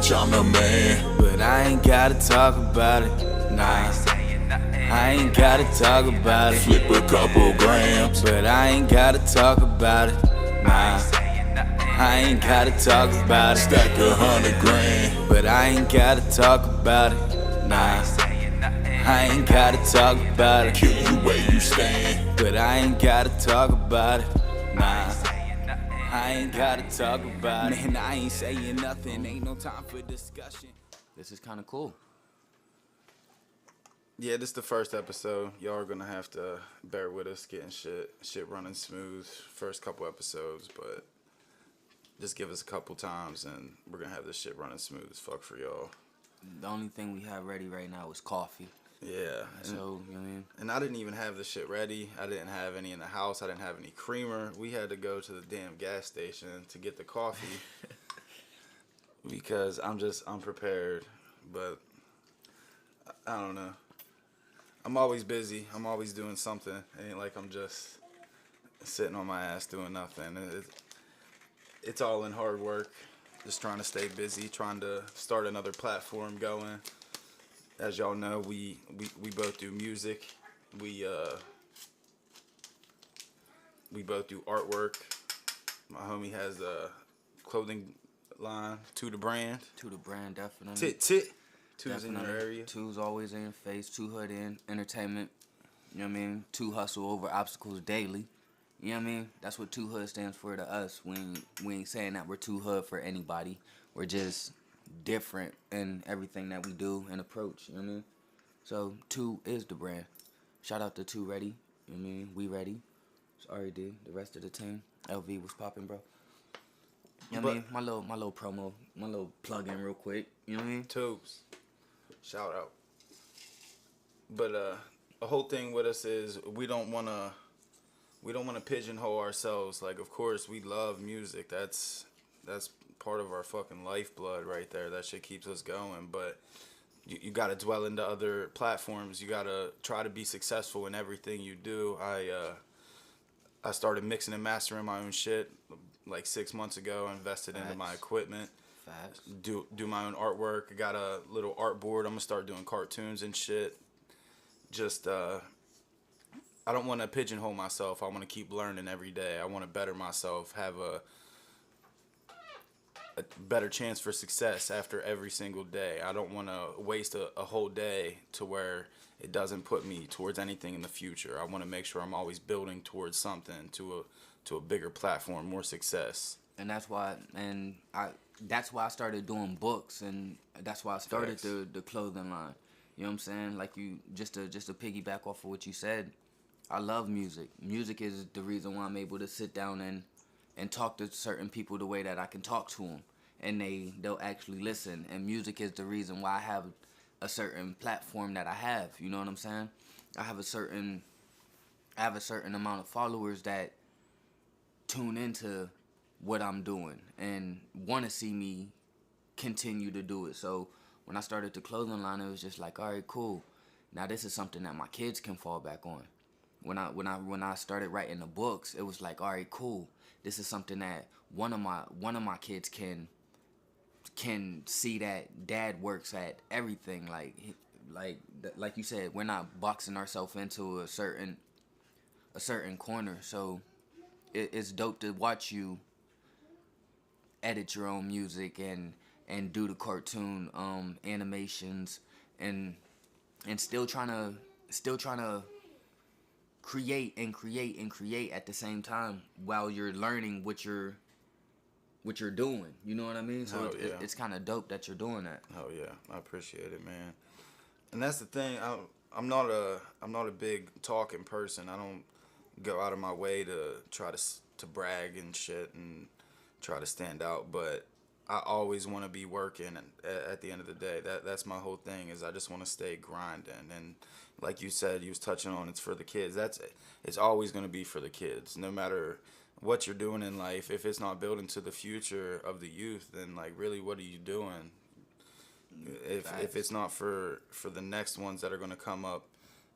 bitch, I'm the man. But I ain't gotta talk about it, nah. I ain't gotta talk about it. Flip a couple grams. But I ain't gotta talk about it, nah. I ain't gotta talk about it. Stack 100 grand. But I ain't gotta talk about it, nah. I ain't gotta talk about it. Kill you where you stand. But I ain't gotta talk about it, nah. I ain't gotta talk about it. Man, I ain't saying nothing. Ain't no time for discussion. This is kind of cool. Yeah, this is the first episode. Y'all are gonna have to bear with us getting shit running smooth. First couple episodes, but just give us a couple times and we're gonna have this shit running smooth as fuck for y'all. The only thing we have ready right now is coffee. Yeah. So, you know what I mean? And I didn't even have the shit ready. I didn't have any in the house. I didn't have any creamer. We had to go to the damn gas station to get the coffee because I'm just unprepared. But I don't know. I'm always busy. I'm always doing something. It ain't like I'm just sitting on my ass doing nothing. It's all in hard work. Just trying to stay busy, trying to start another platform going. As y'all know, we both do music. We both do artwork. My homie has a clothing line, To The Brand. To the brand, definitely. Tit. Two's in your area. Two's always in your face. Two Hood in entertainment. You know what I mean? Two hustle over obstacles daily. You know what I mean? That's what Two Hood stands for to us. We ain't saying that we're Two Hood for anybody. We're just different in everything that we do and approach. You know what I mean? So Two is the brand. Shout out to Two Ready. You know what I mean? We ready. It's R.E.D. The rest of the team. LV was popping, bro. You know what I mean? My little promo, my little plug in real quick. You know what I mean? Tubes. Shout out. But the whole thing with us is we don't wanna pigeonhole ourselves. Like, of course we love music. That's part of our fucking lifeblood right there. That shit keeps us going. But you gotta dwell into other platforms. You gotta try to be successful in everything you do. I started mixing and mastering my own shit like 6 months ago. I invested into my equipment. Facts. Do my own artwork. I got a little art board. I'm gonna start doing cartoons and shit. Just I don't want to pigeonhole myself. I want to keep learning every day. I want to better myself, have a better chance for success after every single day. I don't want to waste a whole day to where it doesn't put me towards anything in the future. I want to make sure I'm always building towards something, to a bigger platform, more success. And that's why I started doing books, and that's why I started the clothing line. You know what I'm saying? Like, you just to piggyback off of what you said, I love music. Music is the reason why I'm able to sit down and talk to certain people the way that I can talk to them, and they'll actually listen. And music is the reason why I have a certain platform that I have. You know what I'm saying? I have a certain amount of followers that tune into what I'm doing and want to see me continue to do it. So when I started the clothing line, it was just like, all right, cool. Now this is something that my kids can fall back on. When I started writing the books, it was like, all right, cool. This is something that one of my kids can see that dad works at everything. Like you said, we're not boxing ourselves into a certain corner. So it's dope to watch you edit your own music and do the cartoon animations and still trying to create at the same time while you're learning what you're doing. You know what I mean? So it's kind of dope that you're doing that. Oh yeah, I appreciate it, man. And that's the thing. I'm not a big talking person. I don't go out of my way to try to brag and shit and try to stand out, but I always want to be working at the end of the day. That's my whole thing, is I just want to stay grinding. And like you said, you was touching on, it's for the kids. It's always going to be for the kids. No matter what you're doing in life, if it's not building to the future of the youth, then like really what are you doing? If it's not for the next ones that are going to come up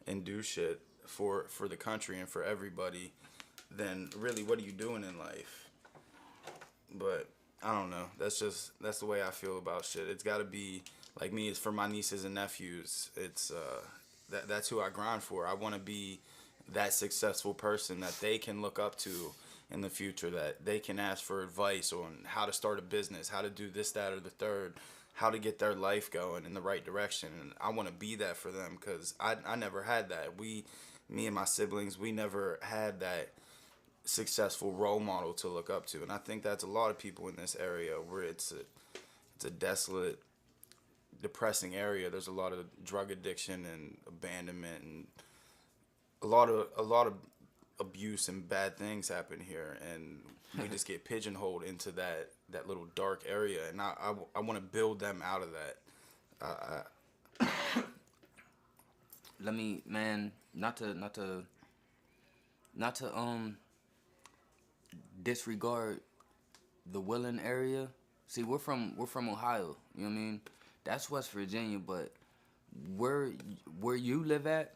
and do shit for the country and for everybody, then really what are you doing in life? But I don't know. That's the way I feel about shit. It's got to be like me. It's for my nieces and nephews. It's that's who I grind for. I want to be that successful person that they can look up to in the future. That they can ask for advice on how to start a business, how to do this, that, or the third, how to get their life going in the right direction. And I want to be that for them because I never had that. Me and my siblings, we never had that successful role model to look up to, and I think that's a lot of people in this area where it's a desolate, depressing area. There's a lot of drug addiction and abandonment, and a lot of abuse and bad things happen here, and we just get pigeonholed into that little dark area, and I want to build them out of that. Let me, man, not to disregard the Willing area. See, we're from Ohio. You know what I mean? That's West Virginia, but where you live at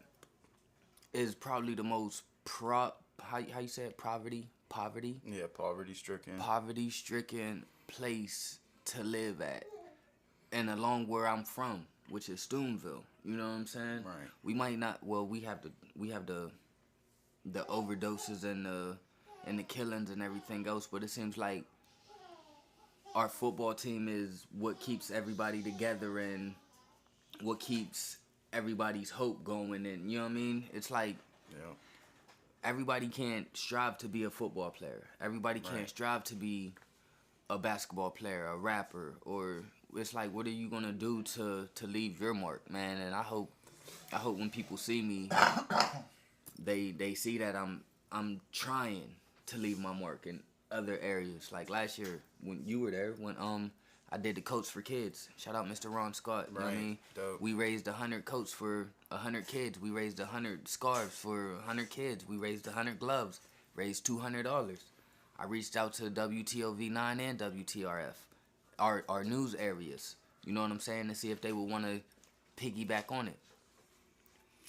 is probably the most how you say it, poverty. Yeah, Poverty stricken place to live at, and along where I'm from, which is Stoomville. You know what I'm saying? Right. We might not. Well, we have the overdoses and the killings and everything else, but it seems like our football team is what keeps everybody together and what keeps everybody's hope going. And you know what I mean? It's like everybody can't strive to be a football player. Everybody can't strive to be a basketball player, a rapper, or it's like, what are you gonna do to leave your mark, man? And I hope when people see me, they see that I'm trying to leave my mark in other areas. Like last year when you were there, when I did the coats for kids. Shout out Mr. Ron Scott. You know what I mean? Dope. We raised 100 coats for 100 kids. We raised 100 scarves for 100 kids. We raised 100 gloves. Raised $200. I reached out to WTOV9 and WTRF, our news areas. You know what I'm saying? To see if they would want to piggyback on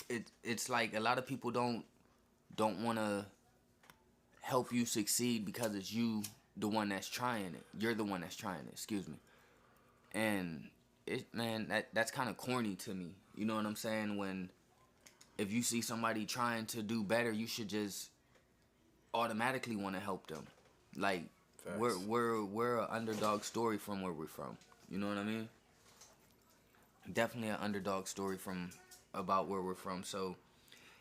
it. It's like a lot of people don't want to help you succeed because it's you the one that's trying it. You're the one that's trying it, excuse me. And that's kind of corny to me. You know what I'm saying? When if you see somebody trying to do better, you should just automatically want to help them. Like Facts. we're an underdog story from where we're from. You know what I mean? Definitely an underdog story from about where we're from. So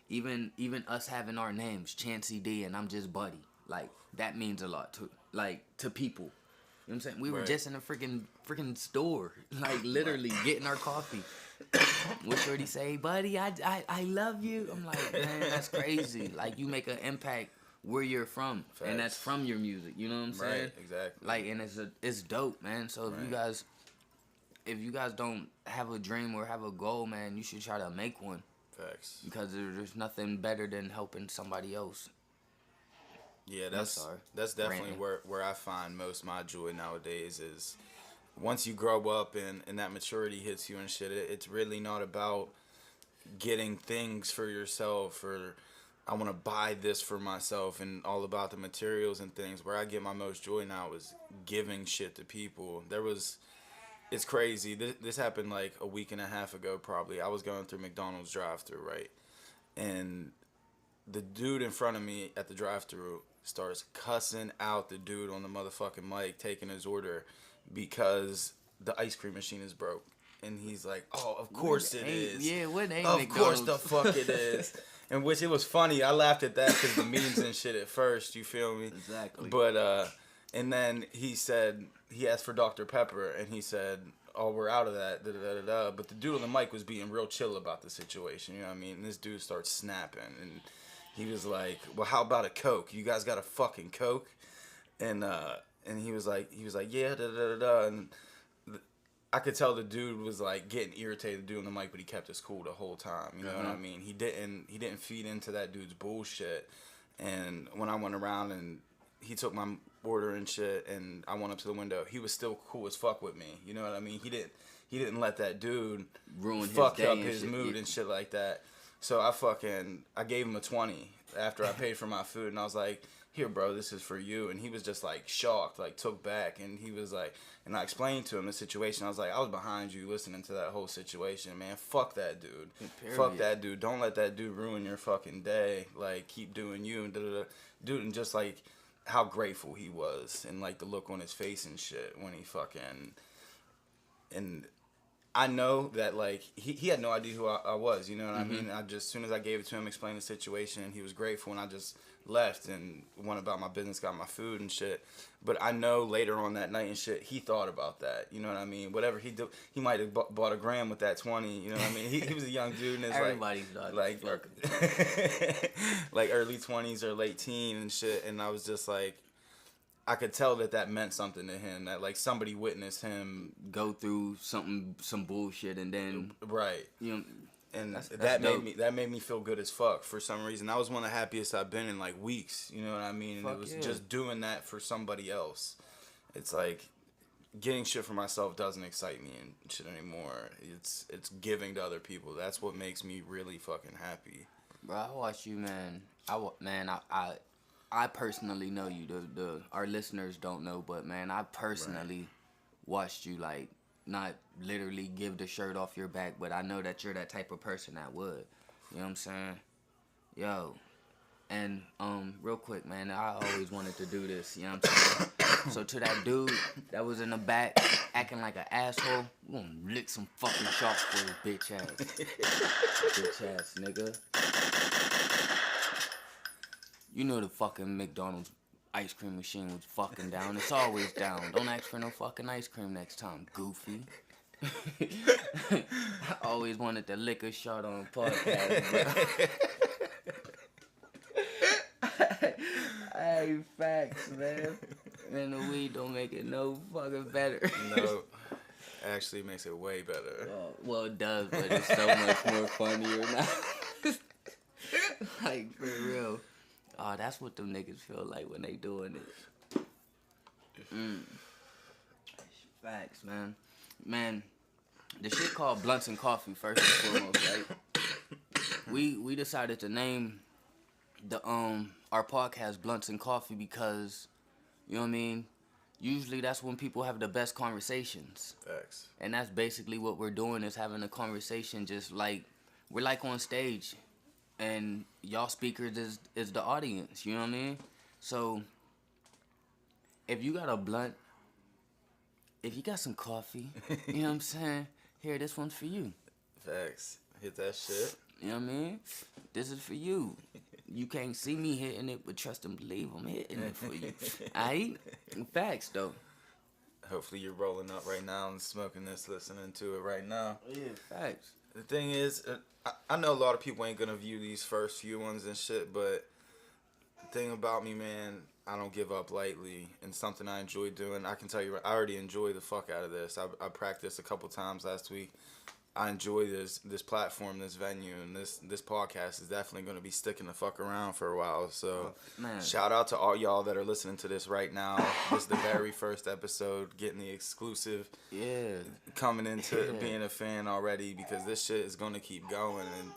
even us having our names, Chancey D and I'm just Buddy, like that means a lot to people. You know what I'm saying? We were just in a freaking store, like literally getting our coffee. What Shorty say, Buddy, I love you. I'm like, man, that's crazy. Like you make an impact where you're from, and that's from your music. You know what I'm saying? Right, exactly. Like, and it's dope, man. So if you guys don't have a dream or have a goal, man, you should try to make one. Facts. Because there's nothing better than helping somebody else. Yeah, that's definitely where I find most of my joy nowadays is once you grow up and that maturity hits you and shit, it's really not about getting things for yourself or I want to buy this for myself and all about the materials and things. Where I get my most joy now is giving shit to people. It's crazy. This happened like a week and a half ago probably. I was going through McDonald's drive-thru, right? And the dude in front of me at the drive-thru starts cussing out the dude on the motherfucking mic taking his order because the ice cream machine is broke. And he's like, oh, of course it is. Yeah, what ain't Of McDonald's? course the fuck it is. And which it was funny. I laughed at that because the memes and shit at first, you feel me? Exactly. But, and then he said, he asked for Dr. Pepper, and he said, oh, we're out of that, da-da-da-da-da. But the dude on the mic was being real chill about the situation, you know what I mean? And this dude starts snapping, and he was like, well, how about a Coke? You guys got a fucking Coke? And he was like, yeah, da-da-da-da. And I could tell the dude was like getting irritated doing the mic, but he kept his cool the whole time. You know what I mean? He didn't feed into that dude's bullshit. And when I went around and he took my order and shit, and I went up to the window, he was still cool as fuck with me. You know what I mean? He didn't let that dude ruin fuck his day up his shit. mood and shit like that. So I gave him a 20 after I paid for my food, and I was like, here, bro, this is for you. And he was just like shocked, like took back. And he was like, and I explained to him the situation. I was like, I was behind you listening to that whole situation, man. Fuck that dude. Period. Fuck that dude. Don't let that dude ruin your fucking day. Like, keep doing you and da-da-da. Dude, and just like how grateful he was and like the look on his face and shit when he fucking, and I know that like he had no idea who I was, you know what I mean? I just, as soon as I gave it to him, explained the situation, he was grateful, and I just left and went about my business, got my food and shit. But I know later on that night and shit, he thought about that, you know what I mean? Whatever he do, he might have bought a gram with that 20, you know what I mean? He was a young dude, and it's Everybody's like like early 20s or late teen and shit, and I was just like, I could tell that meant something to him, that like somebody witnessed him go through some bullshit, and then right, you know, and that's that dope. made me feel good as fuck for some reason. That was one of the happiest I've been in like weeks, you know what I mean? And Fuck it was yeah. just doing that for somebody else. It's like getting shit for myself doesn't excite me and shit anymore. It's giving to other people. That's what makes me really fucking happy. Bro, I watch you, man. I personally know you. Our listeners don't know, but man, I personally watched you, like, not literally give the shirt off your back, but I know that you're that type of person that would. You know what I'm saying? Yo. And real quick, man, I always wanted to do this, you know what I'm saying? So to that dude that was in the back acting like an asshole, we gonna lick some fucking shots for his bitch ass. Bitch ass nigga. You know the fucking McDonald's ice cream machine was fucking down. It's always down. Don't ask for no fucking ice cream next time, goofy. I always wanted to lick a shot on a podcast, bro. Hey, facts, man. And the weed don't make it no fucking better. No, actually makes it way better. Well, it does, but it's so much more funnier now. Like, for real. Oh, that's what them niggas feel like when they doing it. Facts, man. Man, the shit called Blunts and Coffee, first and foremost, right? We decided to name the our podcast Blunts and Coffee because, you know what I mean? Usually that's when people have the best conversations. Facts. And that's basically what we're doing, is having a conversation, just like we're like on stage. And y'all speakers is the audience, you know what I mean? So, if you got a blunt, if you got some coffee, you know what I'm saying? Here, this one's for you. Facts. Hit that shit. You know what I mean? This is for you. You can't see me hitting it, but trust and believe I'm hitting it for you. Aight? Facts, though. Hopefully you're rolling up right now and smoking this, listening to it right now. Yeah, facts. The thing is, I know a lot of people ain't gonna view these first few ones and shit, but the thing about me, man, I don't give up lightly, and something I enjoy doing. I can tell you, I already enjoy the fuck out of this. I practiced a couple times last week. I enjoy this platform, this venue, and this podcast is definitely going to be sticking the fuck around for a while. So, shout out to all y'all that are listening to this right now. This is the very first episode, getting the exclusive. Yeah. Coming into being a fan already, because this shit is going to keep going. And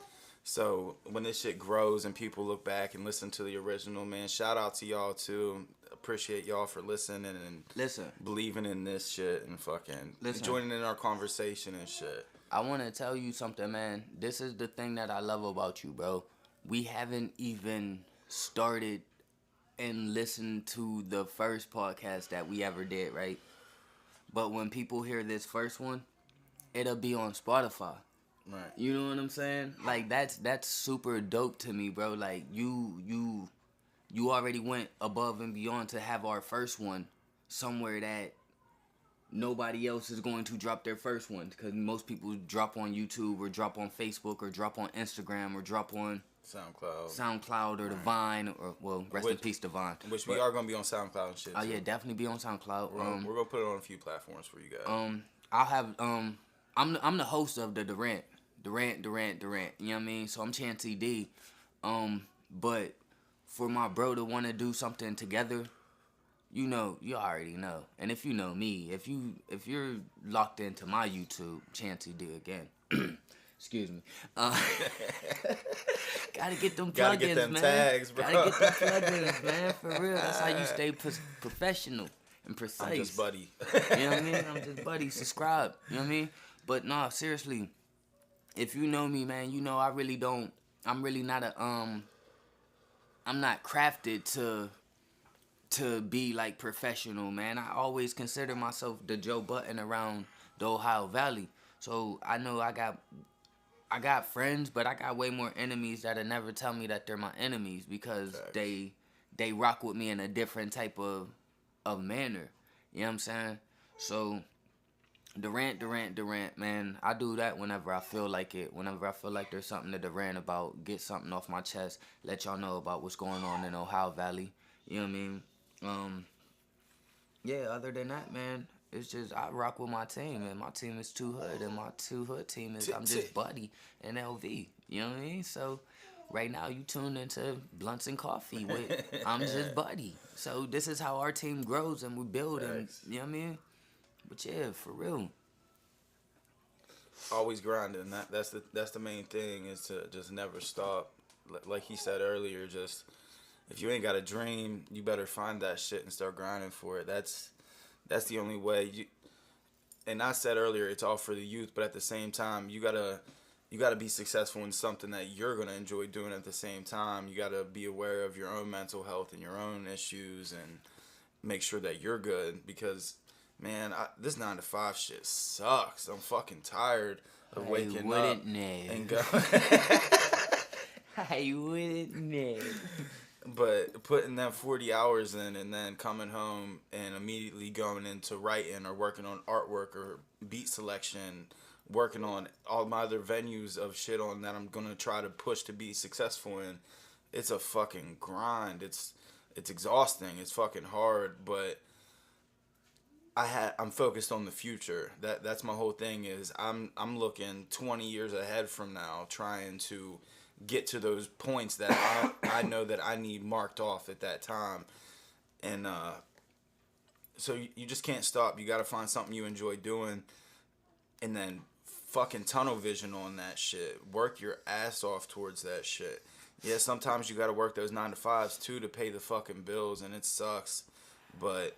so when this shit grows and people look back and listen to the original, man, shout out to y'all too. Appreciate y'all for listening and believing in this shit and fucking joining in our conversation and shit. I want to tell you something, man. This is the thing that I love about you, bro. We haven't even started and listened to the first podcast that we ever did, right? But when people hear this first one, it'll be on Spotify. Right. You know what I'm saying? Like, that's super dope to me, bro. Like, you already went above and beyond to have our first one somewhere that nobody else is going to drop their first one, because most people drop on YouTube or drop on Facebook or drop on Instagram or drop on SoundCloud or the Vine, or rest in peace to Vine. Which we are gonna be on SoundCloud and shit. Oh yeah, definitely be on SoundCloud. We're gonna put it on a few platforms for you guys. I'll have I'm the host of the Durant. You know what I mean? So I'm Chancey D. But for my bro to want to do something together, you already know. And if you know me, if you're locked into my YouTube, Chancey D again, Excuse me. Gotta get them plugins, Gotta get them man. tags, bro. Gotta get them plugins, man. For real. That's how you stay professional and precise. I'm just buddy. You know what I mean? I'm just buddy. Subscribe. You know what I mean? But nah, seriously. If you know me, man, you know I really don't. I'm really not a I'm not crafted to be like professional, man. I always consider myself the Joe Button around the Ohio Valley. So I know I got friends, but I got way more enemies that'll never tell me that they're my enemies because Facts. they rock with me in a different type of manner. You know what I'm saying? So Durant, man. I do that whenever I feel like it. Whenever I feel like there's something to Durant about, get something off my chest, let y'all know about what's going on in Ohio Valley. You know what I mean? Yeah, other than that, man, it's just I rock with my team, and my team is Two Hood, and my Two Hood team is I'm just Buddy and LV. You know what I mean? So right now you tuned into Blunts and Coffee with I'm just Buddy. So this is how our team grows and we build, and you know what I mean? But yeah, for real. Always grinding. That's the main thing, is to just never stop. Like he said earlier, just if you ain't got a dream, you better find that shit and start grinding for it. That's the only way. And I said earlier, it's all for the youth, but at the same time, you gotta be successful in something that you're gonna enjoy doing at the same time. You gotta be aware of your own mental health and your own issues, and make sure that you're good. Because, man, this 9 to 5 shit sucks. I'm fucking tired of waking up and go. I wouldn't know. But putting them 40 hours in and then coming home and immediately going into writing or working on artwork or beat selection, working on all my other venues of shit on that I'm going to try to push to be successful in, it's a fucking grind. It's exhausting. It's fucking hard, but I'm focused on the future. That's my whole thing, is I'm looking 20 years ahead from now, trying to get to those points that I know that I need marked off at that time. And so you just can't stop. You got to find something you enjoy doing, and then fucking tunnel vision on that shit. Work your ass off towards that shit. Yeah, sometimes you got to work those 9 to 5s too to pay the fucking bills, and it sucks. But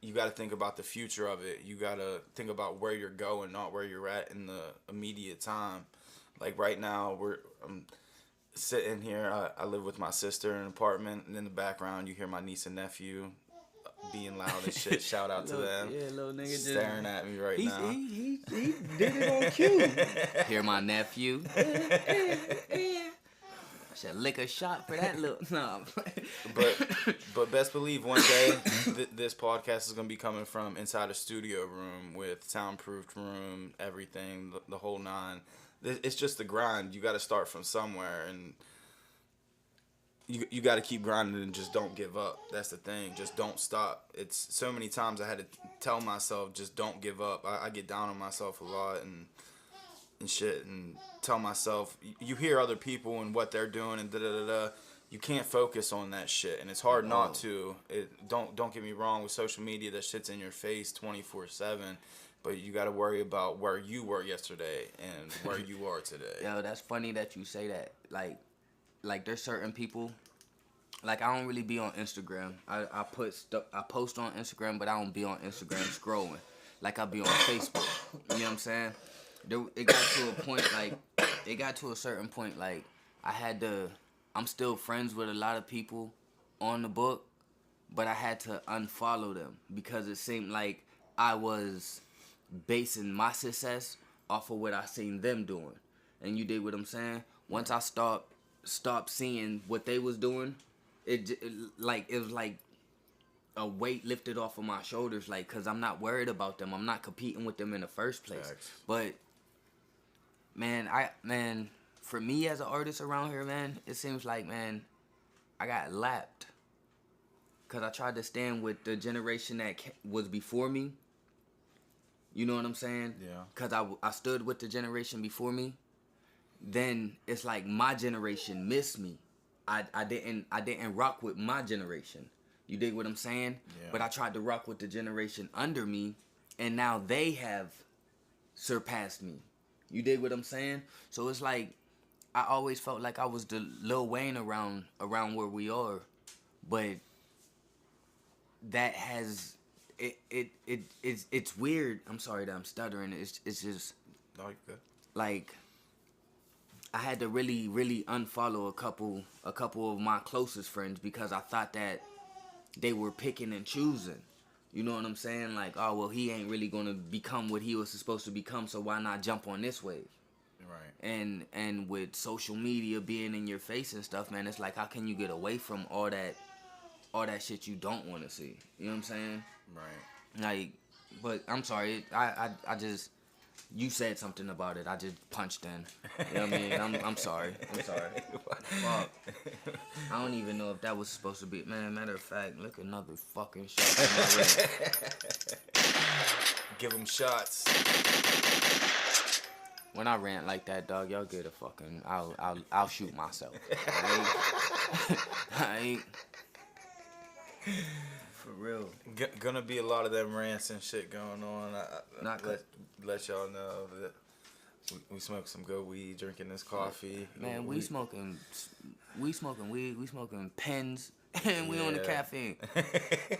you got to think about the future of it. You got to think about where you're going, not where you're at in the immediate time. Like right now, I'm sitting here. I live with my sister in an apartment, and in the background, you hear my niece and nephew being loud and shit. Shout out to them. Yeah, little nigga staring at me right now. He did it on cue. Hear my nephew. I should lick a shot for that little. No. But best believe one day this podcast is gonna be coming from inside a studio room with soundproofed room, everything, the whole nine. It's just the grind. You got to start from somewhere, and you got to keep grinding and just don't give up. That's the thing. Just don't stop. It's so many times I had to tell myself, just don't give up. I get down on myself a lot and shit, and tell myself, you hear other people and what they're doing and da-da-da-da. You can't focus on that shit, and it's hard not to. Don't get me wrong, with social media, that shit's in your face 24/7. But you got to worry about where you were yesterday and where you are today. Yo, that's funny that you say that. Like there's certain people. Like, I don't really be on Instagram. I post on Instagram, but I don't be on Instagram scrolling like I be on Facebook. You know what I'm saying? It got to a point, like, it got to a certain point, like, I'm still friends with a lot of people on the book, but I had to unfollow them because it seemed like I was basing my success off of what I seen them doing. And you dig what I'm saying? Once I stopped seeing what they was doing, it was like a weight lifted off of my shoulders, like, cause I'm not worried about them. I'm not competing with them in the first place. Thanks. But man, for me as an artist around here, man, it seems like, man, I got lapped. Cause I tried to stand with the generation that was before me. You know what I'm saying? Yeah. Cause I stood with the generation before me. Then it's like my generation missed me. I didn't rock with my generation. You dig what I'm saying? Yeah. But I tried to rock with the generation under me, and now they have surpassed me. You dig what I'm saying? So it's like I always felt like I was the Lil Wayne around where we are, but that has it's weird. I'm sorry that I'm stuttering. It's just No, you good. like I had to really unfollow a couple of my closest friends because I thought that they were picking and choosing. You know what I'm saying? Like, oh well, he ain't really gonna become what he was supposed to become, so why not jump on this wave? Right. And with social media being in your face and stuff, man, it's like how can you get away from all that shit you don't want to see? You know what I'm saying? Right. Like, but I'm sorry, I just you said something about it. I just punched in. You know what I mean? I'm sorry. Fuck. I don't even know if that was supposed to be. Man, matter of fact, look, another fucking shot. Give them shots. When I rant like that, dog, y'all get a fucking. I'll shoot myself. I ain't. For real. Gonna be a lot of them rants and shit going on. Not let y'all know that we smoke some good weed, drinking this coffee. Man, we smoking weed, we smoking pens, and we on the caffeine.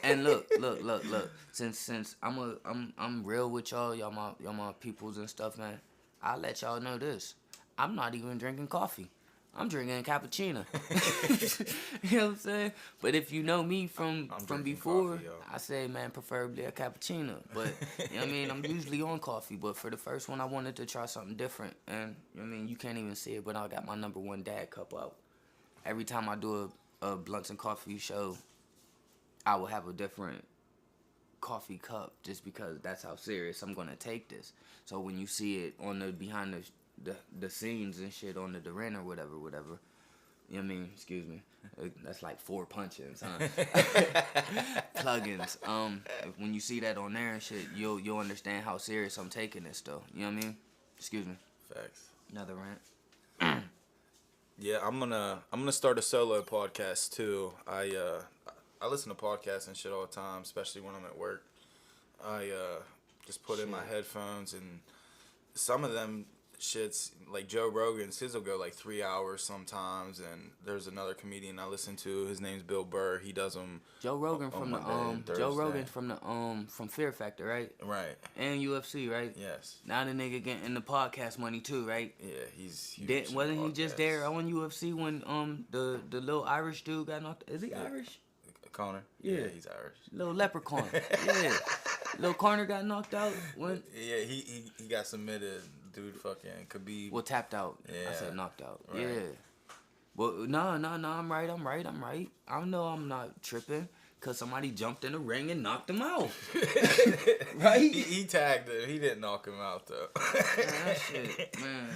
And look. Since I'm real with y'all my peoples and stuff, man. I'll let y'all know this. I'm not even drinking coffee. I'm drinking a cappuccino. You know what I'm saying? But if you know me from before, coffee, I say, man, preferably a cappuccino. But, you know what I mean? I'm usually on coffee. But for the first one, I wanted to try something different. And, you know what I mean? You can't even see it, but I got my number one dad cup out. Every time I do a Blunts and Coffee show, I will have a different coffee cup just because that's how serious I'm going to take this. So when you see it on the behind the scenes and shit on the Duran or whatever, you know what I mean? Excuse me. That's like 4 punch-ins, huh? Plugins. When you see that on there and shit, you'll understand how serious I'm taking this though. You know what I mean? Excuse me. Facts. Another rant. Yeah, I'm gonna start a solo podcast too. I listen to podcasts and shit all the time, especially when I'm at work. I just put in my headphones, and some of them shits, like Joe Rogan's, his will go like 3 hours sometimes, and there's another comedian I listen to, his name's Bill Burr, he does them Joe Rogan from from Fear Factor, right? Right. And UFC, right? Yes. Now the nigga getting the podcast money too, right? Yeah, he's huge. Wasn't he just there on UFC when the little Irish dude got knocked? Is he Irish? Connor? Yeah, he's Irish. Little leprechaun. Yeah. Little Connor got knocked out when. Yeah, he got submitted. Dude, fucking Khabib. Well, tapped out. Yeah. I said knocked out. Right. Yeah. Well, no, I'm right. I know I'm not tripping because somebody jumped in the ring and knocked him out. Right? He tagged him. He didn't knock him out, though. Man, that shit, man.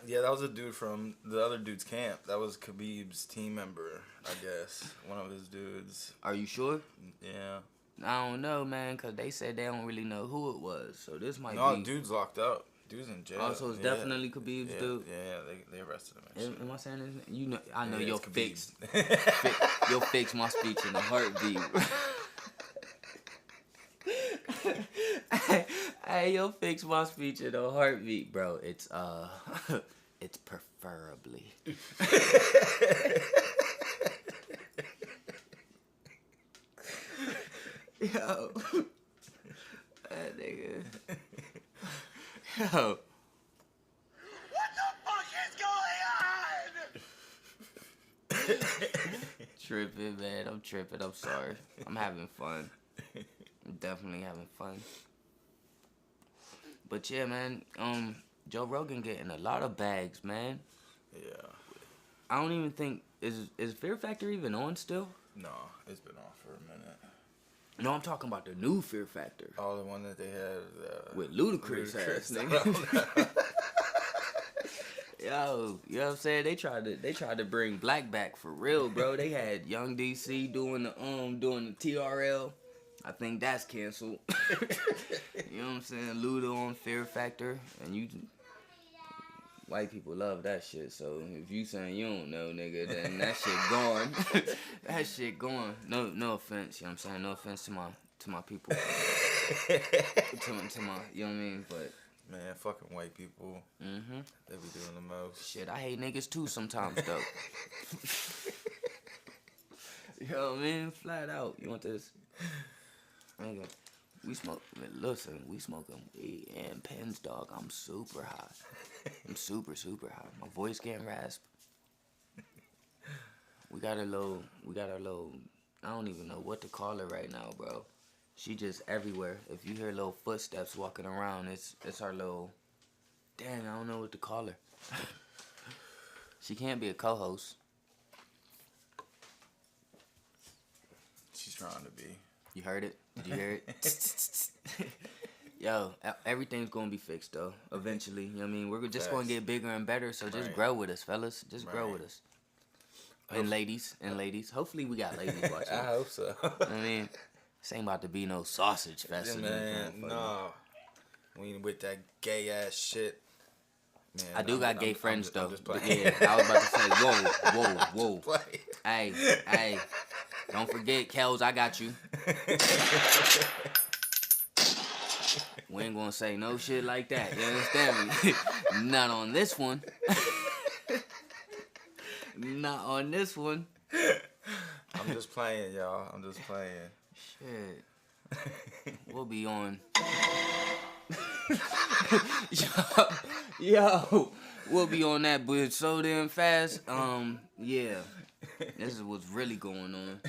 Yeah, that was a dude from the other dude's camp. That was Khabib's team member, I guess. One of his dudes. Are you sure? Yeah. I don't know, man, because they said they don't really know who it was. So this might be... No, dude's locked up. Dude's in jail. Oh, so it's definitely Khabib's dude? Yeah, they arrested him. Am I saying his name? You know, I know Yeah, you'll it's you'll fix my speech in a heartbeat. Hey, you'll fix my speech in a heartbeat, bro. It's it's preferably. Yo, that nigga. Yo. What the fuck is going on? Tripping, man. I'm tripping. I'm sorry. I'm having fun. I'm definitely having fun. But yeah, man. Joe Rogan getting a lot of bags, man. Yeah. I don't even think is Fear Factor even on still? No, it's been off for a minute. No, I'm talking about the new Fear Factor. Oh, the one that they had With Ludacris ass, nigga. Yo, you know what I'm saying? They tried to bring Black back for real, bro. They had Young DC doing the TRL. I think that's canceled. You know what I'm saying? Luda on Fear Factor, and white people love that shit. So if you saying you don't know, nigga, then that shit gone. That shit gone. No offense, you know what I'm saying? No offense to my people. to my, you know what I mean? But Man, fucking white people. Mm-hmm. They be doing the most. Shit, I hate niggas too sometimes though. You know what I mean? Flat out. You want this? Nigga, we smoke. Listen, we smoking weed and pens, dog. I'm super high. I'm super high. My voice getting rasp. We got a little. I don't even know what to call her right now, bro. She just everywhere. If you hear little footsteps walking around, it's our little. Dang, I don't know what to call her. She can't be a co-host. She's trying to be. You heard it? Did you hear it? Yo, everything's gonna be fixed though. Eventually, you know what I mean? We're just gonna get bigger and better. So just Right. grow with us, fellas. Just grow Right. with us. And ladies. Hopefully we got ladies watching. I hope so. I mean, this ain't about to be no sausage fest. Yeah, in this man, motherfucker. no. We ain't with that gay ass shit. Man, I do got gay friends I'm though. just playing. Yeah, I was about to say, whoa. Play. Hey, don't forget, Kels, I got you. We ain't gonna say no shit like that. You understand me? Not on this one. Not on this one. I'm just playing, y'all. I'm just playing. Shit. We'll be on. Yo, we'll be on that, but so damn fast. Yeah. This is what's really going on.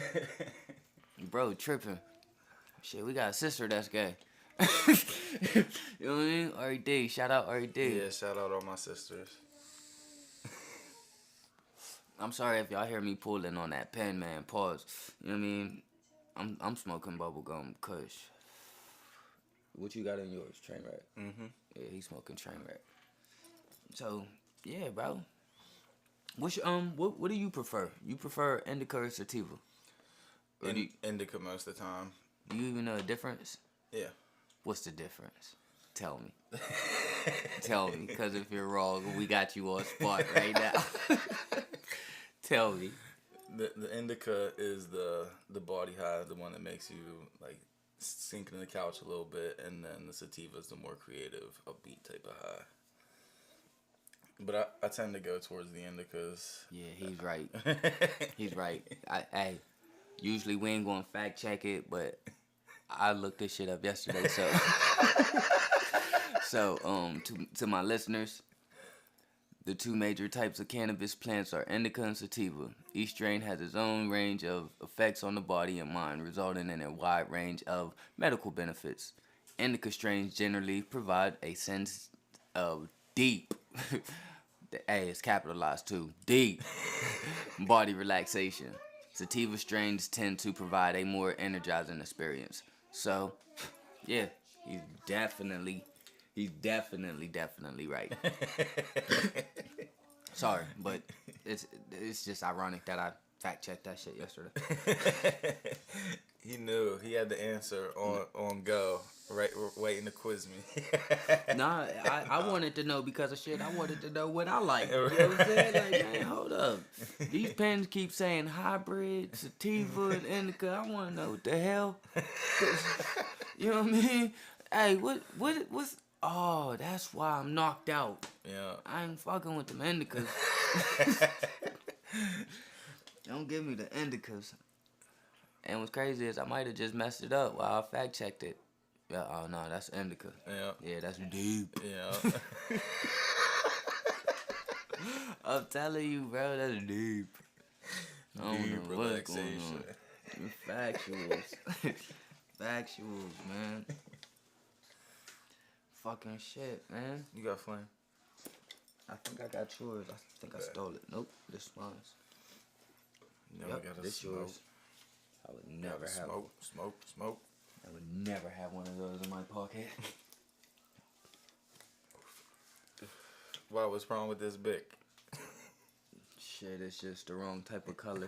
Bro, tripping. Shit, we got a sister that's gay. You know what I mean? R.E.D. Shout out R.E.D. Yeah, shout out all my sisters. I'm sorry if y'all hear me pulling on that pen, man. Pause. You know what I mean? I'm smoking bubblegum kush. What you got in yours? Trainwreck. Mm-hmm. Yeah, he's smoking Trainwreck. So, yeah, bro. What's your, what do you prefer? You prefer indica or sativa? Or do Indica most of the time. you even know the difference? Yeah. What's the difference? Tell me. Tell me, because if you're wrong, we got you on spot right now. Tell me. The indica is the body high, the one that makes you like sink in the couch a little bit, and then the sativa is the more creative, upbeat type of high. But I tend to go towards the indicas. Yeah, he's right. He's right. Hey, usually we ain't gonna fact check it, but I looked this shit up yesterday, so so to my listeners, the two major types of cannabis plants are indica and sativa. Each strain has its own range of effects on the body and mind, resulting in a wide range of medical benefits. Indica strains generally provide a sense of deep, hey, it's capitalized too, deep body relaxation. Sativa strains tend to provide a more energizing experience. So, yeah, he's definitely right. Sorry, but it's just ironic that I fact checked that shit yesterday. He knew he had the answer on go, right, waiting to quiz me. Nah, I wanted to know because of shit. I wanted to know what I like. You know what I'm saying? Like, man, hold up. These pens keep saying hybrid, sativa, and indica. I want to know what the hell. You know what I mean? Hey, what's... Oh, that's why I'm knocked out. Yeah. I ain't fucking with them indicas. Don't give me the indicas. And what's crazy is I might have just messed it up while I fact checked it. Yeah, oh no, that's indica. Yeah. Yeah, that's deep. Yeah. I'm telling you, bro, that's deep. I don't Deep know what's relaxation. going on. Factuals. Factuals, man. Fucking shit, man. You got flame? I think I got yours. I think I stole it. Nope, this is mine. No, Yep, we gotta this smoke. yours. I would never have. Smoke. I would never have one of those in my pocket. Why? What's wrong with this Bic? Shit, it's just the wrong type of color.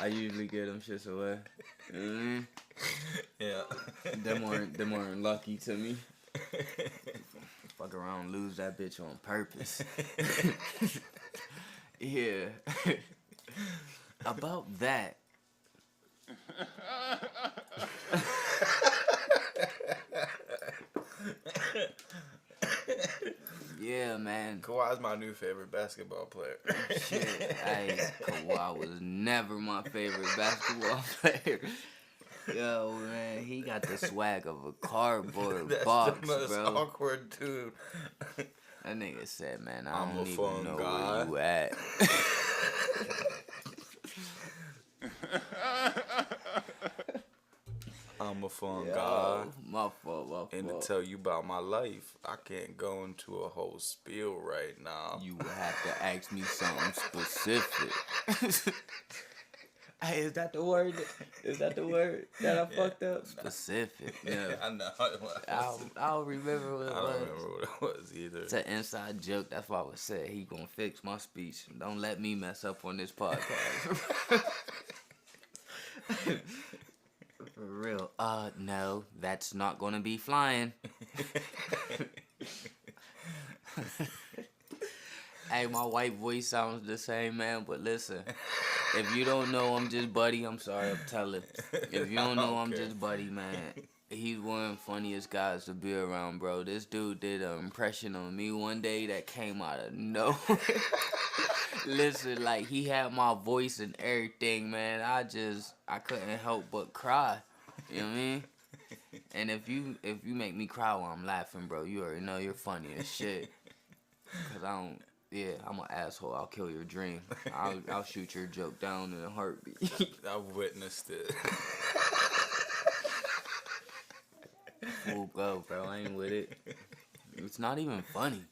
I usually get them shits away. You know what I mean? Yeah. Them aren't lucky to me. Fuck around and lose that bitch on purpose. Yeah. About that. Yeah, man. Kawhi's my new favorite basketball player. Shit, hey, Kawhi was never my favorite basketball player. Yo, man, he got the swag of a cardboard That's box, the most bro. awkward dude. That nigga said, man, I I'm a don't even fun know guy. where you at. I'm a fun Yo, guy. my fault. And to tell you about my life, I can't go into a whole spiel right now. You would have to ask me something specific. Hey, is that the word? Is that the word that I fucked up? Specific. Yeah. I know. I don't remember what it I don't was. remember what it was either. It's an inside joke. That's why I was said he gonna fix my speech. Don't let me mess up on this podcast. For real. No, that's not gonna be flying. Hey, my white voice sounds the same, man, but listen. If you don't know I'm just Buddy, I'm sorry, I'm telling. If you don't know I'm just Buddy, man, he's one of the funniest guys to be around, bro. This dude did an impression on me one day that came out of nowhere. Listen, like, he had my voice and everything, man. I couldn't help but cry. You know what I mean? And if you make me cry while I'm laughing, bro, you already know you're funny as shit. Cause I'm an asshole. I'll kill your dream. I'll shoot your joke down in a heartbeat. I witnessed it. Full go, bro. I ain't with it. It's not even funny.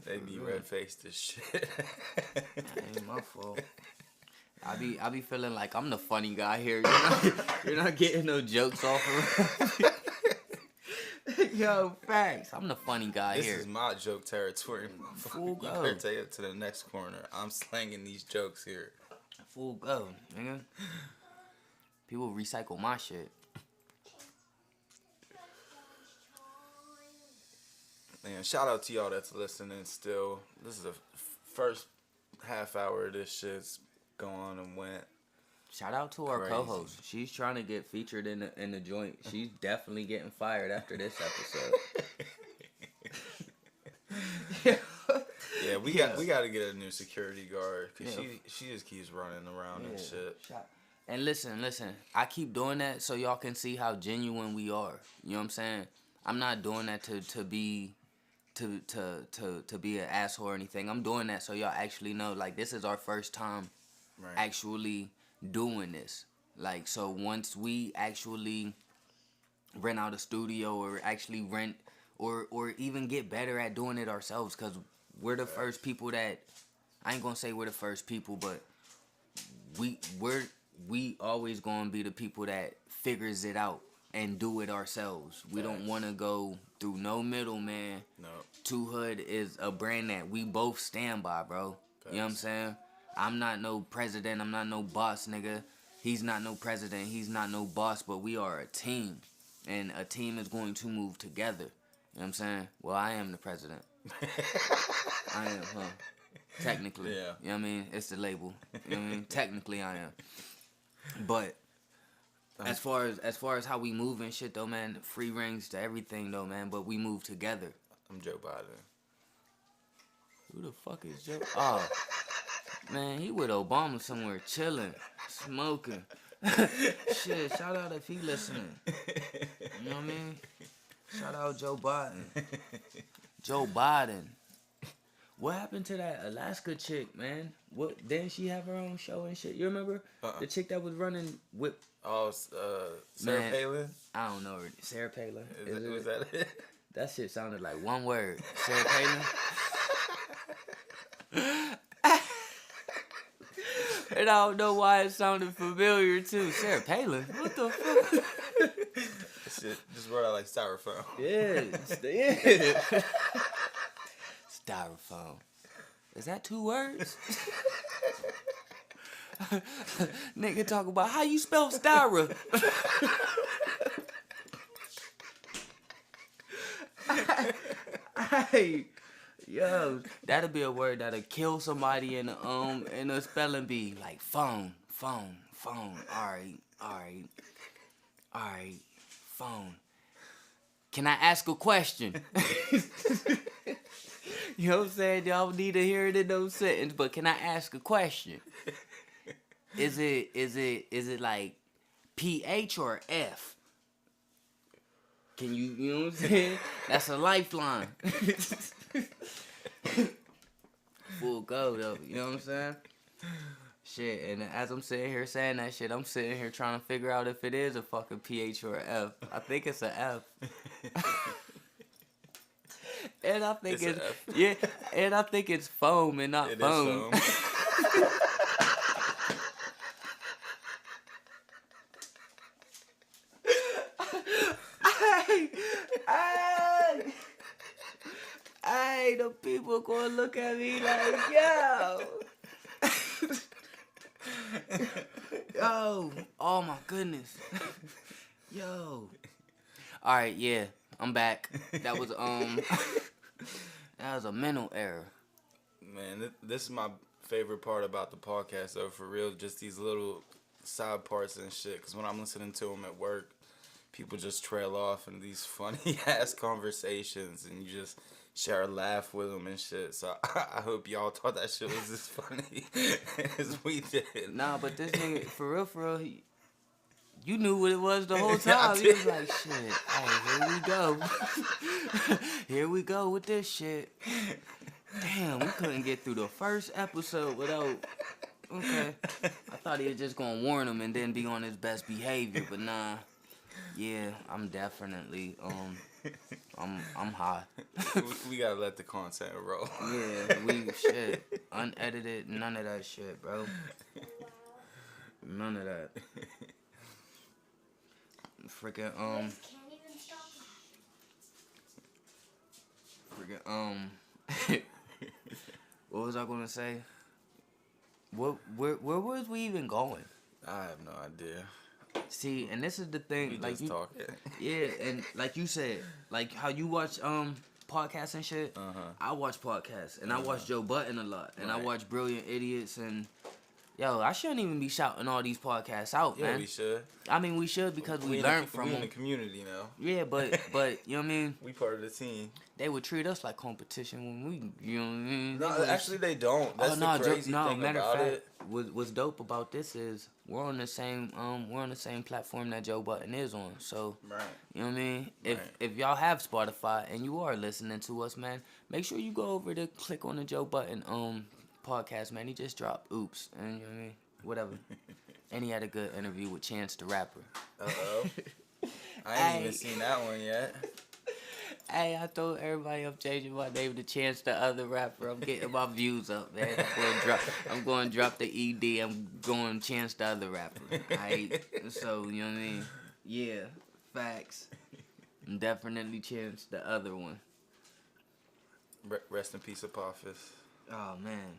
They be red-faced as shit. Ain't my fault. I be feeling like I'm the funny guy here. You're not getting no jokes off of me. Yo, facts. I'm the funny guy This here. is my joke territory. Full You go. better take it to the next corner. I'm slanging these jokes here. Full go, nigga. People recycle my shit. Man, shout out to y'all that's listening still. This is the first half hour of this shit's gone and went. Shout out to our Crazy. co-host. She's trying to get featured in the joint. She's definitely getting fired after this episode. Yeah, we got to get a new security guard because Yeah. she just keeps running around and shit. And listen. I keep doing that so y'all can see how genuine we are. You know what I'm saying? I'm not doing that to be an asshole or anything. I'm doing that so y'all actually know, like, this is our first time actually doing this. Like, so once we actually rent out a studio or actually rent or even get better at doing it ourselves, because we're the first people that, I ain't gonna say we're the first people, but we always gonna be the people that figures it out and do it ourselves. We don't want to go through no middleman. No. Two Hood is a brand that we both stand by, bro. You know what I'm saying? I'm not no president. I'm not no boss, nigga. He's not no president. He's not no boss, but we are a team. And a team is going to move together. You know what I'm saying? Well, I am the president. I am, huh? Technically. Yeah. You know what I mean? It's the label. You know what I mean? Technically, I am. But as far as how we move and shit, though, man, free rings to everything, though, man. But we move together. I'm Joe Biden. Who the fuck is Joe? Oh, man, he with Obama somewhere chilling, smoking. Shit, shout out if he listening. You know what I mean? Shout out Joe Biden. Joe Biden. What happened to that Alaska chick, man? What, didn't she have her own show and shit? You remember? The chick that was running with... Oh, Sarah Man, Palin? I don't know her. Sarah Palin? Was that it? That shit sounded like one word. Sarah Palin? And I don't know why it sounded familiar, too. Sarah Palin? What the fuck? Shit, just wrote out like styrofoam. Yeah. Styrofoam. Is that 2 words? Nigga talk about how you spell styro. Hey, yo, that'll be a word that'll kill somebody in a spelling bee. Like phone. Alright, phone. Can I ask a question? You know what I'm saying? Y'all need to hear it in those sentences, but can I ask a question? Is it like PH or F? Can you know what I'm saying? That's a lifeline. Full go though, you know what I'm saying? Shit, and as I'm sitting here saying that shit, I'm sitting here trying to figure out if it is a fucking PH or a F. I think it's a F. And I think It's a F. yeah, and I think it's foam and not It foam. is foam. Hey, the people gonna look at me like, yo. Yo, oh my goodness. Yo. Alright, yeah, I'm back. That was that was a mental error. Man, this is my favorite part about the podcast, though, for real. Just these little side parts and shit. Because when I'm listening to them at work, people just trail off in these funny ass conversations, and you just share a laugh with them and shit. So I hope y'all thought that shit was as funny as we did. Nah, but this nigga, for real, you knew what it was the whole Yeah, I time. You was did. like, shit, hey, here we go. Here we go with this shit. Damn, we couldn't get through the first episode without... Okay. I thought he was just gonna warn him and then be on his best behavior, but nah. Yeah, I'm definitely, I'm high. We gotta let the content roll. Yeah, shit. Unedited, none of that shit, bro. None of that. Freaking, Can't even stop. what was I gonna say? Where was we even going? I have no idea. See, and this is the thing, We like just you, talking. yeah, and like you said, like how you watch podcasts and shit. I watch podcasts, and I watch Joe Budden a lot, and I Right. watch Brilliant Idiots, and yo, I shouldn't even be shouting all these podcasts out, Yeah, man. we should. I mean, we should because we in learn the, from we in them. the community now. Yeah, but you know what I mean? We part of the team. They would treat us like competition when we, you know what I mean? No, They would- actually they don't. That's the crazy thing matter about of fact, it. what's dope about this is we're on the same platform that Joe Budden is on. So Right. you know what I mean? Right. If y'all have Spotify and you are listening to us, man, make sure you go over to click on the Joe Budden podcast, man. He just dropped Oops, and you know what I mean? Whatever. And he had a good interview with Chance the Rapper. Uh-oh. I ain't Hey. even seen that one yet. Hey, I told everybody I'm changing my name to Chance the Other Rapper. I'm getting my views up, man. I'm going to drop the ED. I'm going Chance the Other Rapper. Alright? So, you know what I mean? Yeah, facts. Definitely Chance the Other one. Rest in peace, Apophis. Oh, man.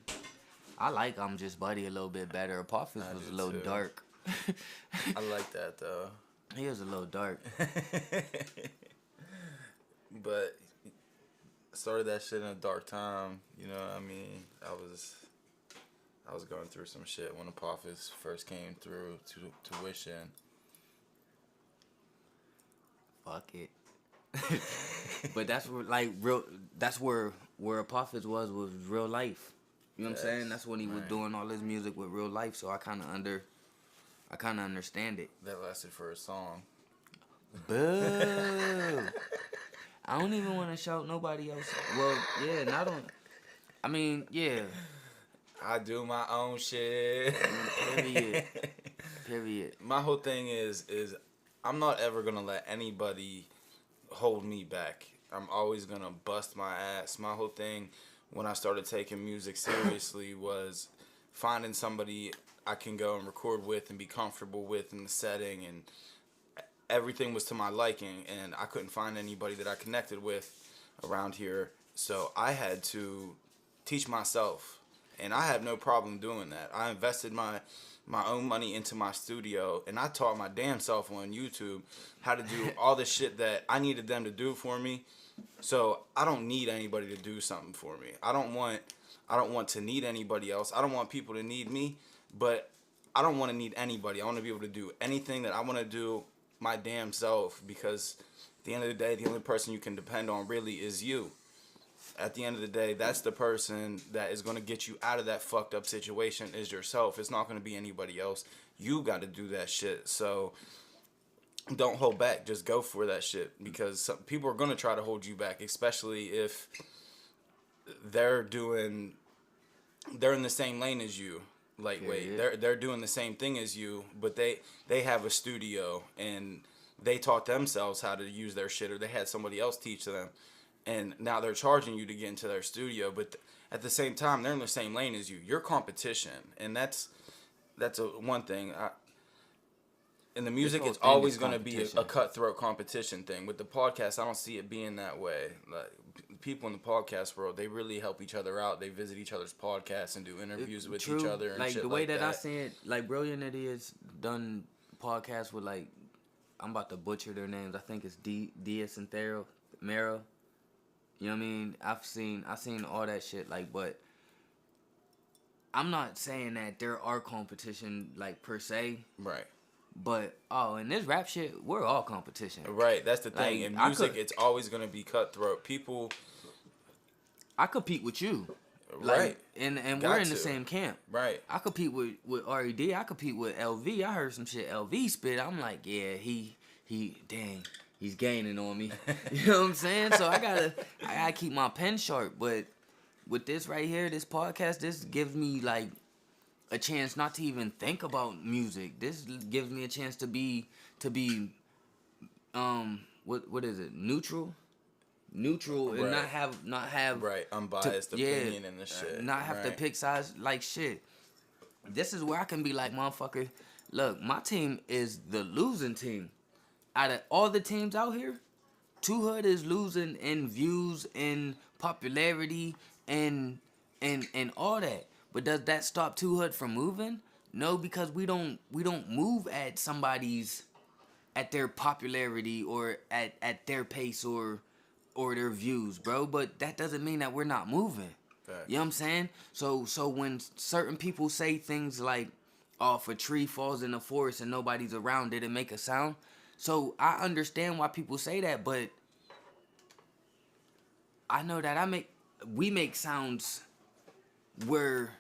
I like I'm Just Buddy a little bit better. Apophis I was a do little too. dark. I like that, though. He was a little dark. But started that shit in a dark time. You know what I mean? I was going through some shit when Apophis first came through to tuition. Fuck it. But that's where like real. That's where Apophis was real life. You know what I'm saying? Yes, That's when he was right. doing all his music with real life. So I kind of understand it. That lasted for a song. Boo! I don't even want to shout nobody else. Well, yeah, and I don't. I mean, yeah. I do my own shit. Period. My whole thing is I'm not ever gonna let anybody hold me back. I'm always gonna bust my ass. My whole thing when I started taking music seriously was finding somebody I can go and record with and be comfortable with in the setting, and everything was to my liking, and I couldn't find anybody that I connected with around here, so I had to teach myself, and I have no problem doing that. I invested my own money into my studio, and I taught my damn self on YouTube how to do all the shit that I needed them to do for me. So I don't need anybody to do something for me. I don't want to need anybody else. I don't want people to need me, but I don't want to need anybody. I want to be able to do anything that I want to do my damn self, because at the end of the day, the only person you can depend on really is you. At the end of the day, that's the person that is going to get you out of that fucked up situation is yourself. It's not going to be anybody else. You got to do that shit. So don't hold back. Just go for that shit, because some people are going to try to hold you back, especially if they're in the same lane as you. Lightweight. Yeah. They're doing the same thing as you, but they have a studio and they taught themselves how to use their shit, or they had somebody else teach them, and now they're charging you to get into their studio. But at the same time, they're in the same lane as you. You're competition, and that's one thing. In the music, whole it's thing always is going to be competition. a cutthroat competition thing. With the podcast, I don't see it being that way. Like, people in the podcast world, they really help each other out. They visit each other's podcasts and do interviews with True. each other and like shit the way like that that. I see it, like Brilliant Idiots done podcasts with, like, I'm about to butcher their names. I think it's Diaz and Mero. You know what I mean? I've seen all that shit, like, but I'm not saying that there are competition, like, per se. Right. But in this rap shit, we're all competition. Right, that's the thing. Like, In I music, could- it's always going to be cutthroat. People, I compete with you. right. And Got we're in to. the same camp. Right. I compete with RED. I compete with LV. I heard some shit LV spit. I'm like, yeah, he dang, he's gaining on me. You know what I'm saying? So I gotta keep my pen sharp. But with this right here, this podcast, this gives me like a chance not to even think about music. This gives me a chance to be what is it? Neutral and Right. not have Right, unbiased opinion and the shit. not have to Right. pick sides like shit. This is where I can be like, motherfucker, look, my team is the losing team. Out of all the teams out here, Two Hood is losing in views and popularity and all that. But does that stop Two Hood from moving? No, because we don't move at their popularity or at their pace or their views, bro. But that doesn't mean that we're not moving. Facts. You know what I'm saying? So when certain people say things like, "Oh, if a tree falls in the forest and nobody's around, did it make a sound?" So I understand why people say that, but I know that we make sounds where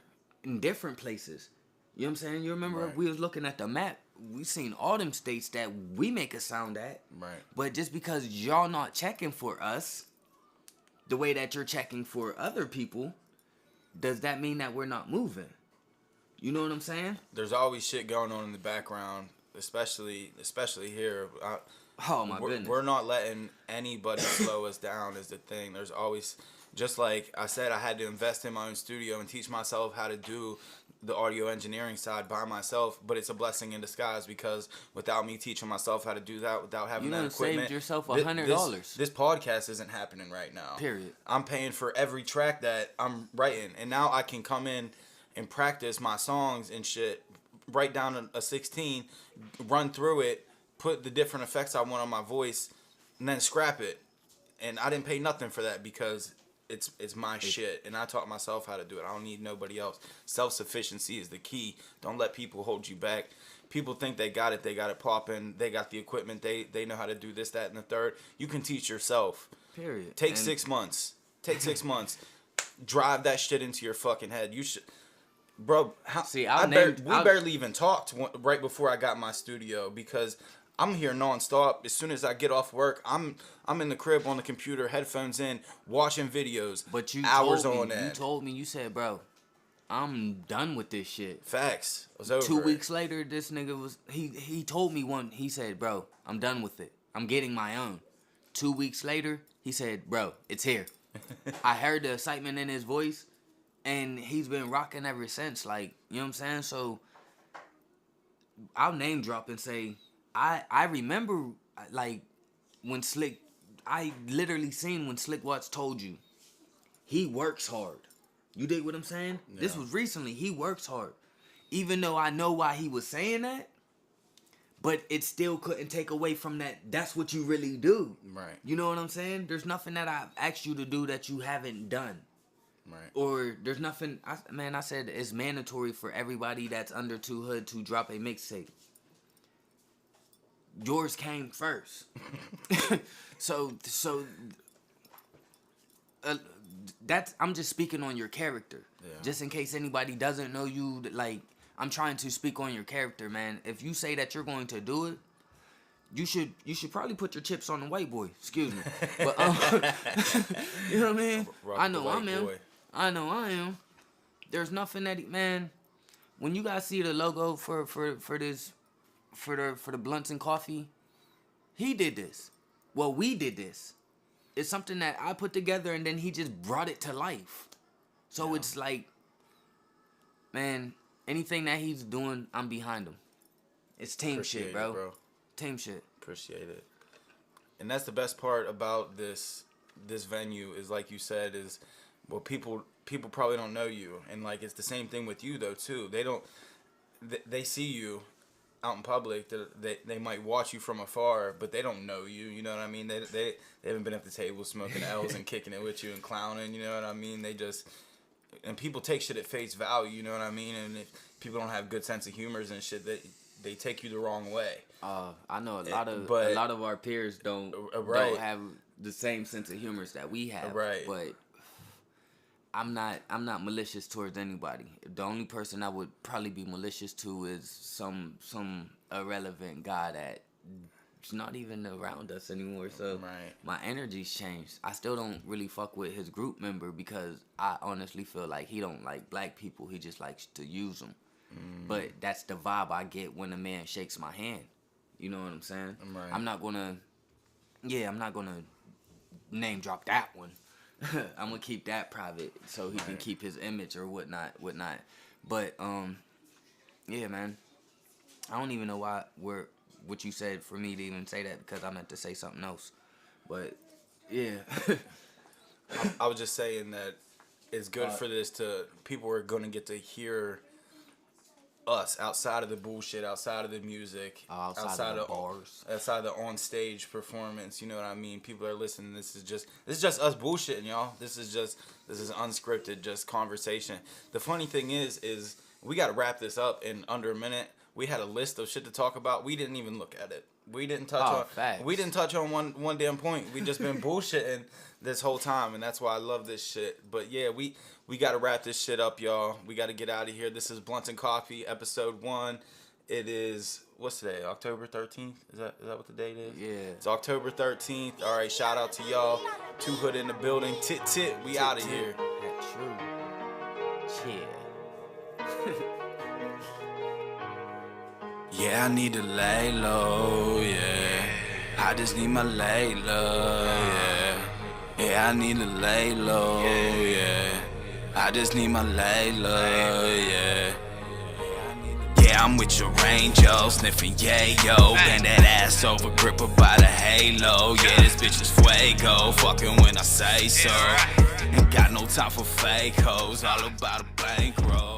in different places. You know what I'm saying? You remember Right. we was looking at the map, we seen all them states that we make a sound at. Right. But just because y'all not checking for us the way that you're checking for other people, does that mean that we're not moving? You know what I'm saying? There's always shit going on in the background, especially here. Oh my goodness. We're not letting anybody slow us down is the thing. There's always, just like I said, I had to invest in my own studio and teach myself how to do the audio engineering side by myself, but it's a blessing in disguise, because without me teaching myself how to do that, without having You that done equipment, saved yourself thi- $100. This podcast isn't happening right now. Period. I'm paying for every track that I'm writing, and now I can come in and practice my songs and shit, write down a 16, run through it, put the different effects I want on my voice, and then scrap it. And I didn't pay nothing for that, because it's my shit, and I taught myself how to do it. I don't need nobody else. Self-sufficiency is the key. Don't let people hold you back. People think they got it popping, they got the equipment, they know how to do this, that, and the third. You can teach yourself. Period. Take And 6 months. Take 6 months. Drive that shit into your fucking head. You should, bro. See, we barely even talked right before I got my studio, because I'm here nonstop. As soon as I get off work, I'm in the crib on the computer, headphones in, watching videos. But you hours told me, on end. you told me, you said, bro, I'm done with this shit. Facts. It was over. 2 weeks later, this nigga was, he told me he said, bro, I'm done with it. I'm getting my own. 2 weeks later, he said, bro, it's here. I heard the excitement in his voice, and he's been rocking ever since. Like, you know what I'm saying? So, I'll name drop and say, I remember, like, when Slick, I literally seen when Slick Watts told you, he works hard. You dig what I'm saying? Yeah. This was recently. He works hard. Even though I know why he was saying that, but it still couldn't take away from that. That's what you really do. Right. You know what I'm saying? There's nothing that I've asked you to do that you haven't done. Right. Or there's nothing, I said it's mandatory for everybody that's under Two Hood to drop a mixtape. yours came first. so that's, I'm just speaking on your character. Yeah. Just in case anybody doesn't know you, like, I'm trying to speak on your character, man. If you say that you're going to do it, you should probably put your chips on the white boy. Excuse me. But you know what I mean? Rock I the know white I am. boy. I know I am. There's nothing that man, when you guys see the logo for this, for the blunts and coffee, he did this. Well, we did this. It's something that I put together and then he just brought it to life. So it's like, man, anything that he's doing, I'm behind him. It's team Appreciate shit, it, bro. Team shit. Appreciate it. And that's the best part about this venue is, like you said, is, well, people probably don't know you, and like it's the same thing with you though too. They see you out in public, they might watch you from afar, but they don't know you. You know what I mean? They haven't been at the table smoking L's and kicking it with you and clowning. You know what I mean? And people take shit at face value. You know what I mean? And if people don't have good sense of humors and shit, they take you the wrong way. I know a lot of our peers don't have the same sense of humor that we have. Right. But I'm not malicious towards anybody. The only person I would probably be malicious to is some irrelevant guy that's not even around us anymore. So my energy's changed. I still don't really fuck with his group member because I honestly feel like he don't like black people. He just likes to use them. But that's the vibe I get when a man shakes my hand. You know what I'm saying? Right. I'm not gonna name drop that one. I'm gonna keep that private so he can keep his image or whatnot. But yeah, man. I don't even know what you said for me to even say that, because I meant to say something else. But yeah. I was just saying that it's good for this people are gonna get to hear us outside of the bullshit, outside of the music, outside of the bars, outside of the on stage performance. You know what I mean? People are listening. This is just us bullshitting, y'all. This is unscripted, just conversation. The funny thing is we got to wrap this up in under a minute. We had a list of shit to talk about. We didn't even look at it. We didn't touch on one damn point. We just been bullshitting this whole time, and that's why I love this shit. But yeah, we got to wrap this shit up, y'all. We got to get out of here. This is Blunts and Coffee, episode 1. It is, what's today? October 13th? Is that what the date is? Yeah. It's October 13th. All right, shout out to y'all. Two Hood in the building. Tit. We out of here. That's true. Yeah. Yeah, I need to lay low, yeah. I just need my lay low, yeah. Yeah, I need to lay low, yeah. I just need my lay low, yeah. Yeah, I'm with your angel, sniffing yayo. Bend that ass over, grip her by the halo. Yeah, this bitch is fuego, fucking when I say so. Ain't got no time for fake hoes, all about a bankroll.